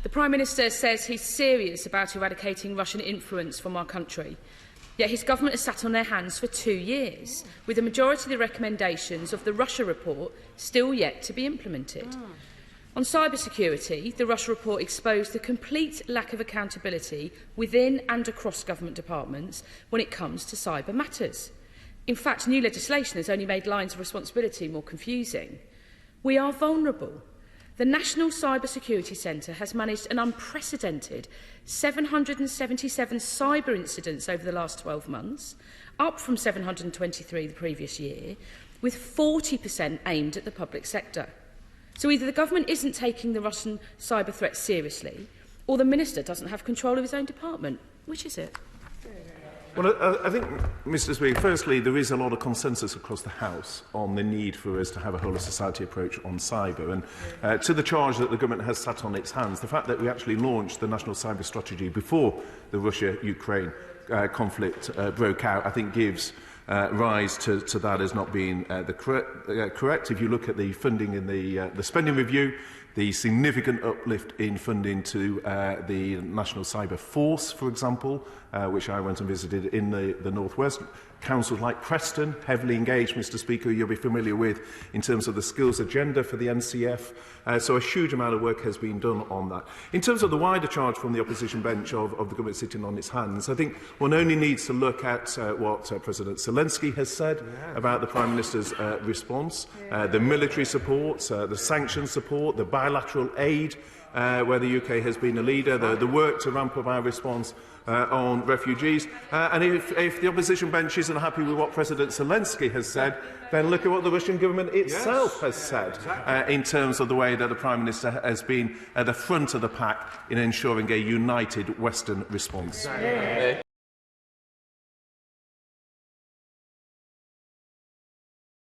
The Prime Minister says he's serious about eradicating Russian influence from our country. Yet his government has sat on their hands for 2 years, with the majority of the recommendations of the Russia report still yet to be implemented. On cybersecurity, the Russia report exposed the complete lack of accountability within and across government departments when it comes to cyber matters. In fact, new legislation has only made lines of responsibility more confusing. We are vulnerable. The National Cybersecurity Centre has managed an unprecedented 777 cyber incidents over the last 12 months, up from 723 the previous year, with 40% aimed at the public sector. So either the government isn't taking the Russian cyber threat seriously, or the Minister doesn't have control of his own department. Which is it? Well, I think, Mr Speaker, firstly, there is a lot of consensus across the House on the need for us to have a whole-of-society approach on cyber. And to the charge that the government has sat on its hands, the fact that we actually launched the National Cyber Strategy before the Russia-Ukraine conflict broke out, I think gives rise to that as not being correct. If you look at the funding in the spending review, the significant uplift in funding to the National Cyber Force, for example, which I went and visited in the North West. Councils like Preston, heavily engaged, Mr Speaker, you'll be familiar with in terms of the skills agenda for the NCF. So a huge amount of work has been done on that. In terms of the wider charge from the opposition bench of the government sitting on its hands, I think one only needs to look at what President Zelensky has said about the Prime Minister's response, the military support, the sanctions support, the bilateral aid, where the UK has been a leader, the work to ramp up our response on refugees. And if the opposition bench isn't happy with what President Zelensky has said, then look at what the Russian government itself has said in terms of the way that the Prime Minister has been at the front of the pack in ensuring a united Western response.